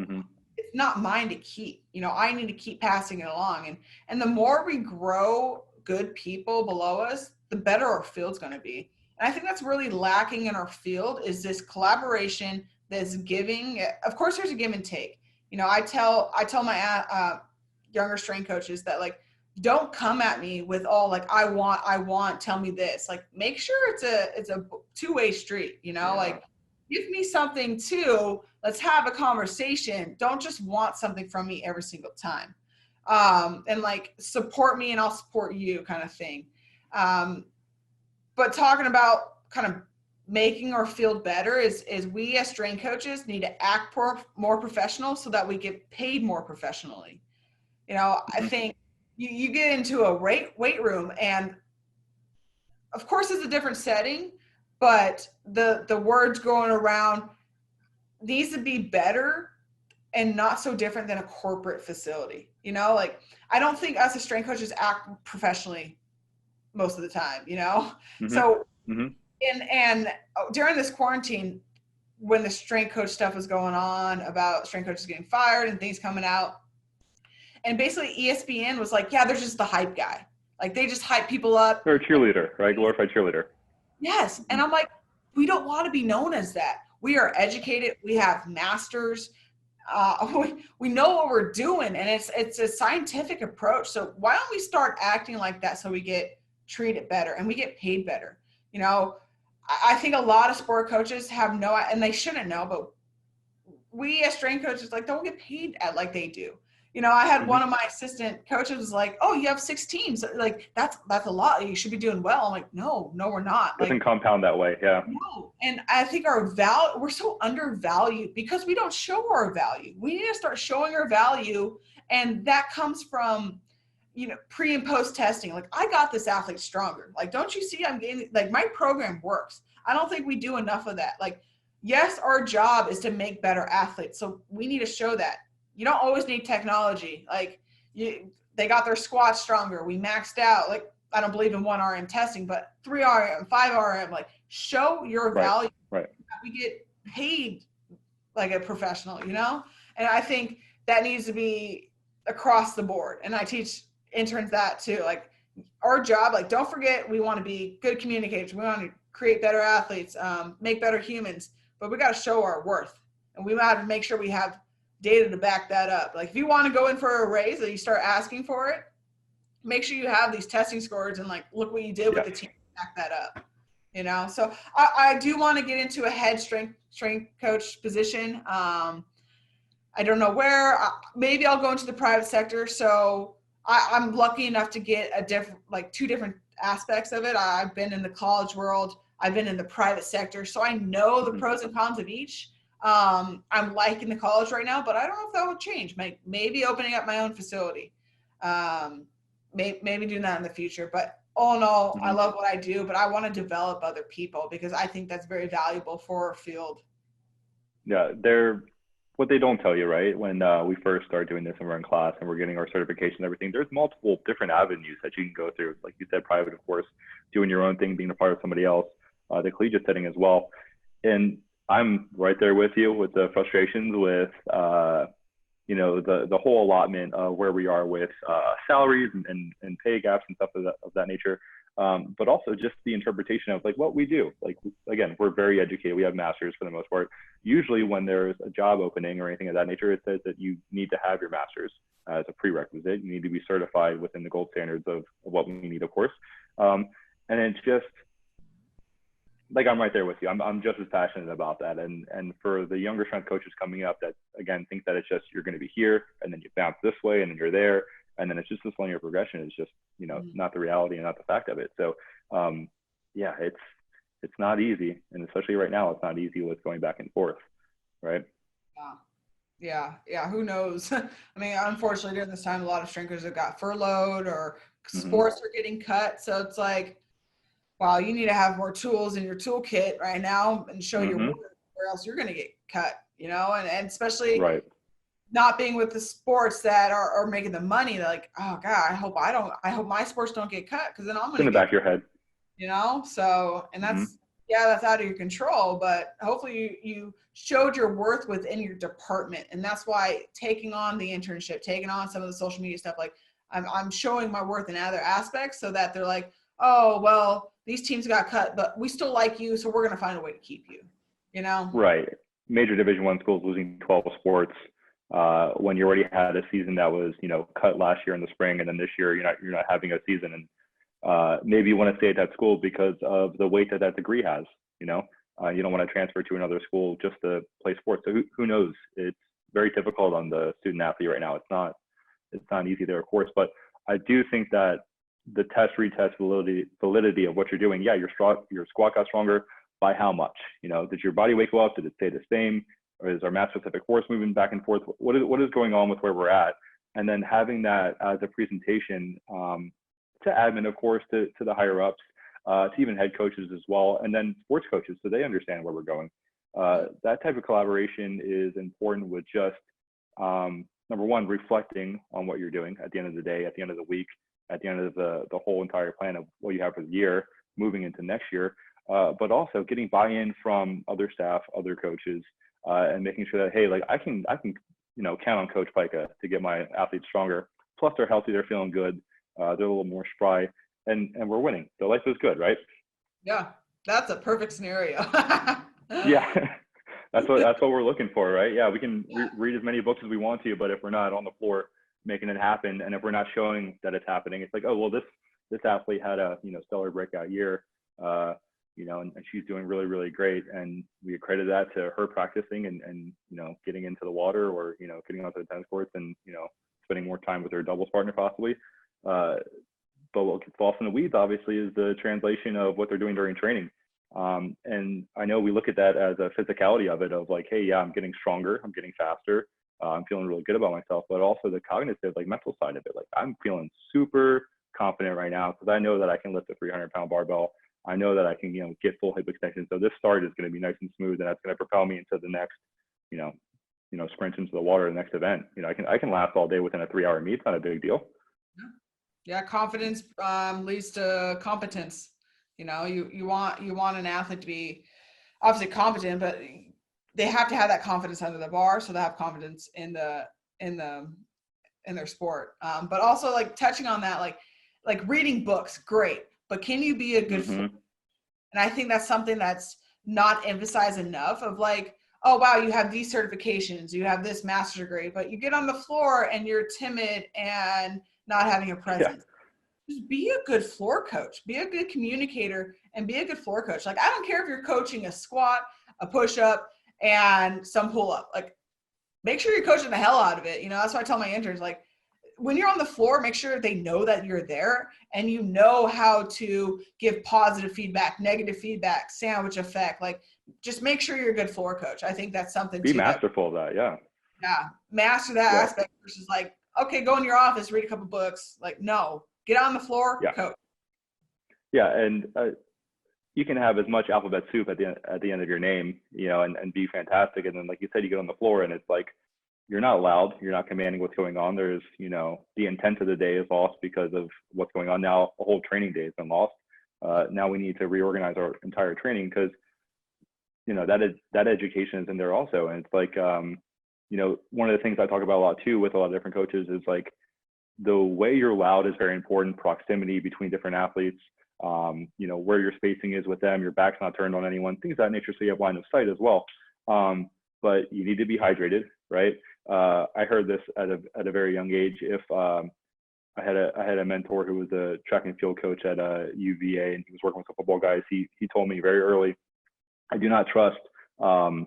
it's not mine to keep. I need to keep passing it along. And the more we grow good people below us, the better our field's going to be. And I think that's really lacking in our field is this collaboration that's giving. Of course, there's a give and take. I tell my younger strength coaches that like, don't come at me with all like, I want, tell me this. Like, make sure it's a two-way street, like give me something too. Let's have a conversation. Don't just want something from me every single time. And like support me and I'll support you kind of thing. But talking about kind of making our field better is we as strength coaches need to act more professional so that we get paid more professionally. I think you get into a weight room and of course it's a different setting, but the words going around needs to be better and not so different than a corporate facility. Like I don't think us as strength coaches act professionally most of the time, So and during this quarantine, when the strength coach stuff was going on about strength coaches getting fired and things coming out, and basically ESPN was like, yeah, they're just the hype guy. Like they just hype people up. They're a cheerleader, right? Glorified cheerleader. Yes. And I'm like, we don't want to be known as that. We are educated. We have masters. We know what we're doing, and it's a scientific approach. So why don't we start acting like that so we get treated better and we get paid better? I think a lot of sport coaches have and they shouldn't know, but we as strength coaches like don't get paid like they do. I had one of my assistant coaches was like, "Oh, you have 6 teams. Like that's a lot. You should be doing well." I'm like, "No, we're not." Doesn't compound that way, yeah. No, and I think we're so undervalued because we don't show our value. We need to start showing our value, and that comes from pre and post testing. Like I got this athlete stronger. Like don't you see I'm getting like my program works. I don't think we do enough of that. Like yes, our job is to make better athletes, so we need to show that. You don't always need technology. Like they got their squats stronger. We maxed out. Like I don't believe in 1 RM testing, but 3 RM, 5 RM. Like show your value. Right. We get paid like a professional, And I think that needs to be across the board. And I teach interns that too. Like our job. Like don't forget, we want to be good communicators. We want to create better athletes, make better humans. But we got to show our worth, and we have to make sure we have data to back that up. Like if you want to go in for a raise and you start asking for it, make sure you have these testing scores and like look what you did with the team to back that up. So I do want to get into a head strength coach position. I don't know where. Maybe I'll go into the private sector. So I'm lucky enough to get two different aspects of it. I've been in the college world, I've been in the private sector, so I know the pros and cons of each. I'm liking the college right now, but I don't know if that will change. Maybe opening up my own facility. Maybe doing that in the future. But all in all, I love what I do, but I want to develop other people because I think that's very valuable for our field. Yeah, what they don't tell you, right? When we first start doing this and we're in class and we're getting our certification and everything, there's multiple different avenues that you can go through. Like you said, private, of course, doing your own thing, being a part of somebody else, the collegiate setting as well. And I'm right there with you with the frustrations with, the whole allotment of where we are with salaries and pay gaps and stuff of that nature. But also just the interpretation of like what we do. Like, again, we're very educated. We have masters for the most part. Usually when there's a job opening or anything of that nature, it says that you need to have your master's as a prerequisite. You need to be certified within the gold standards of what we need, of course. And it's just like, I'm right there with you. I'm just as passionate about that. And for the younger strength coaches coming up that, again, think that it's just, you're going to be here and then you bounce this way and then you're there. And then it's just this linear progression. It's just, not the reality and not the fact of it. So, yeah, it's not easy. And especially right now, it's not easy with going back and forth. Right. Yeah. Who knows? I mean, unfortunately, during this time, a lot of strength coaches have got furloughed or Mm-hmm. sports are getting cut. So it's like, wow, you need to have more tools in your toolkit right now and show your Mm-hmm. work, or else you're going to get cut, and especially Right. not being with the sports that are making the money. They're like, oh God, I hope my sports don't get cut, because then I'm going to in the back of your head. So, and that's, that's out of your control, but hopefully you showed your worth within your department. And that's why taking on the internship, taking on some of the social media stuff, like I'm showing my worth in other aspects, so that they're like, oh, well, these teams got cut, but we still like you, so we're going to find a way to keep you, Right. Major Division I schools losing 12 sports when you already had a season that was, cut last year in the spring, and then this year you're not having a season, and maybe you want to stay at that school because of the weight that degree has. You don't want to transfer to another school just to play sports. So who knows? It's very difficult on the student athlete right now. It's not easy there, of course, but I do think that the retest validity of what you're doing. Yeah, your squat got stronger. By how much? Did your body weight go up? Did it stay the same? Or is our mass specific force moving back and forth? What is going on with where we're at? And then having that as a presentation to admin, of course, to the higher ups, to even head coaches as well, and then sports coaches, so they understand where we're going. That type of collaboration is important with just, number one, reflecting on what you're doing at the end of the day, at the end of the week, at the end of the whole entire plan of what you have for the year, moving into next year, but also getting buy-in from other staff, other coaches, and making sure that, hey, like I can count on Coach Pyka to get my athletes stronger. Plus they're healthy, they're feeling good, they're a little more spry, and we're winning. So life is good, right? Yeah, that's a perfect scenario. Yeah, that's what we're looking for, right? Yeah, we can read as many books as we want to, but if we're not on the floor making it happen, and if we're not showing that it's happening, it's like, oh, well, this athlete had a stellar breakout year, and she's doing really, really great, and we accredit that to her practicing and getting into the water, or getting onto the tennis courts and spending more time with her doubles partner possibly. But what gets lost in the weeds, obviously, is the translation of what they're doing during training. And I know we look at that as a physicality of it, of like, hey, yeah, I'm getting stronger, I'm getting faster, I'm feeling really good about myself, but also the cognitive, like mental side of it. Like I'm feeling super confident right now because I know that I can lift a 300-pound barbell. I know that I can, get full hip extension. So this start is going to be nice and smooth, and that's going to propel me into the next, sprint into the water, the next event. I can last all day within a 3-hour meet. It's not a big deal. Yeah, confidence leads to competence. You want an athlete to be obviously competent, but they have to have that confidence under the bar, so they have confidence in their sport. But also, like, touching on that, like reading books, great, but can you be a good floor? And I think that's something that's not emphasized enough, of like, oh wow, you have these certifications, you have this master's degree, but you get on the floor and you're timid and not having a presence. Just be a good floor coach, be a good communicator, and be a good floor coach. Like, I don't care if you're coaching a squat, a push-up, and some pull-up. Like, make sure you're coaching the hell out of it. That's why I tell my interns, like, when you're on the floor, make sure they know that you're there and you know how to give positive feedback, negative feedback, sandwich effect. Like, just make sure you're a good floor coach. I think that's something be masterful of that. Yeah. Yeah. Master that aspect versus like, okay, go in your office, read a couple books. Like, no, get on the floor, coach. Yeah. And you can have as much alphabet soup at the end of your name, and be fantastic. And then, like you said, you get on the floor and it's like, you're not loud, you're not commanding what's going on. There's, the intent of the day is lost because of what's going on. Now a whole training day has been lost. Now we need to reorganize our entire training because, that education is in there also. And it's like, one of the things I talk about a lot too with a lot of different coaches is like, the way you're loud is very important. Proximity between different athletes, where your spacing is with them, your back's not turned on anyone, things of that nature. So you have line of sight as well. But you need to be hydrated, right? I heard this at a very young age. If I had a mentor who was a track and field coach at UVA, and he was working with some football guys. He told me very early, I do not trust a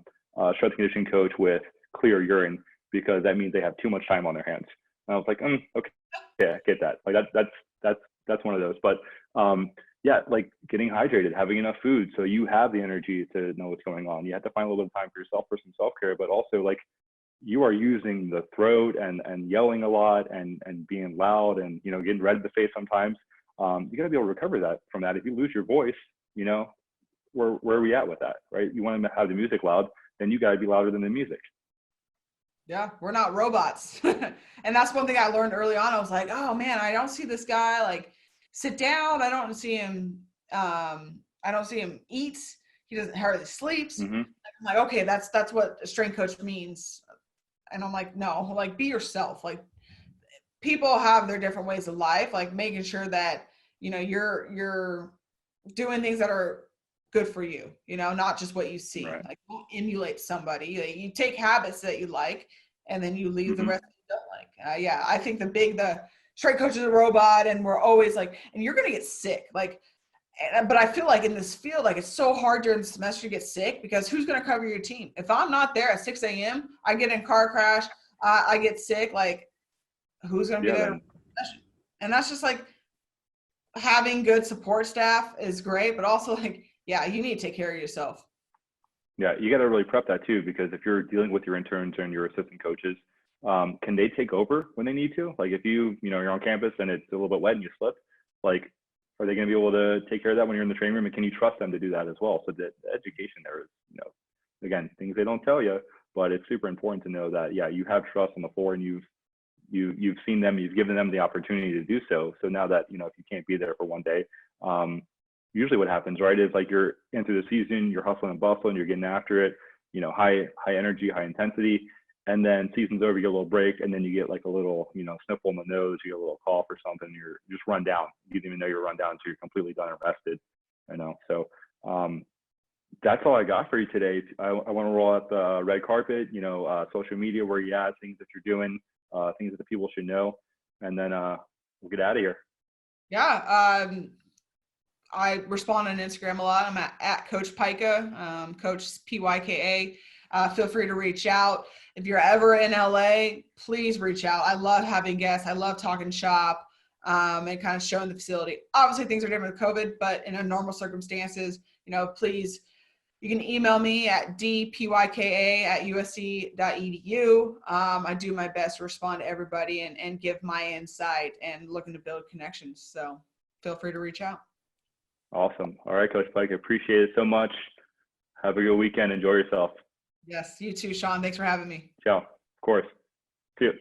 strength and conditioning coach with clear urine, because that means they have too much time on their hands. And I was like, okay, yeah, I get that. Like that's one of those. But yeah, like getting hydrated, having enough food so you have the energy to know what's going on. You have to find a little bit of time for yourself for some self-care, but also like you are using the throat and yelling a lot and being loud and, getting red in the face sometimes. You got to be able to recover that from that. If you lose your voice, where are we at with that, right? You want to have the music loud, then you got to be louder than the music. Yeah, we're not robots. And that's one thing I learned early on. I was like, oh man, I don't see this guy like sit down. I don't see him eat. He doesn't hardly sleeps. Mm-hmm. I'm like, okay, that's what a strength coach means. And I'm like, no, like be yourself. Like people have their different ways of life, like making sure that, you're doing things that are good for you, not just what you see. Right. Like don't emulate somebody. You take habits that you like and then you leave the rest that you don't like. Yeah, I think the strength coach is a robot and we're always like, and you're going to get sick. Like, but I feel like in this field, like it's so hard during the semester to get sick because who's going to cover your team? If I'm not there at 6 a.m., I get in a car crash, I get sick. Like who's going to be there? And that's just like having good support staff is great, but also like, yeah, you need to take care of yourself. Yeah, you got to really prep that too, because if you're dealing with your interns and your assistant coaches, can they take over when they need to? Like if you're on campus and it's a little bit wet and you slip, like, are they going to be able to take care of that when you're in the training room? And can you trust them to do that as well? So the education there is, again, things they don't tell you, but it's super important to know that, yeah, you have trust on the floor and you've seen them, you've given them the opportunity to do so. So now that, if you can't be there for one day, usually what happens, right, is like you're into the season, you're hustling and bustling, you're getting after it, high energy, high intensity. And then season's over, you get a little break, and then you get like a little, sniffle in the nose, you get a little cough or something, you're just run down. You didn't even know you're run down until you're completely done and rested, So that's all I got for you today. I want to roll out the red carpet, social media, where you at, things that you're doing, things that the people should know, and then we'll get out of here. Yeah. I respond on Instagram a lot. I'm at Coach Pyka, Coach Pyka. Feel free to reach out. If you're ever in LA, please reach out. I love having guests. I love talking shop and kind of showing the facility. Obviously, things are different with COVID, but in a normal circumstances, please, you can email me at dpyka@usc.edu. I do my best to respond to everybody and give my insight and looking to build connections. So feel free to reach out. Awesome. All right, Coach Pike, appreciate it so much. Have a good weekend. Enjoy yourself. Yes, you too, Sean. Thanks for having me. Ciao. Of course. See you.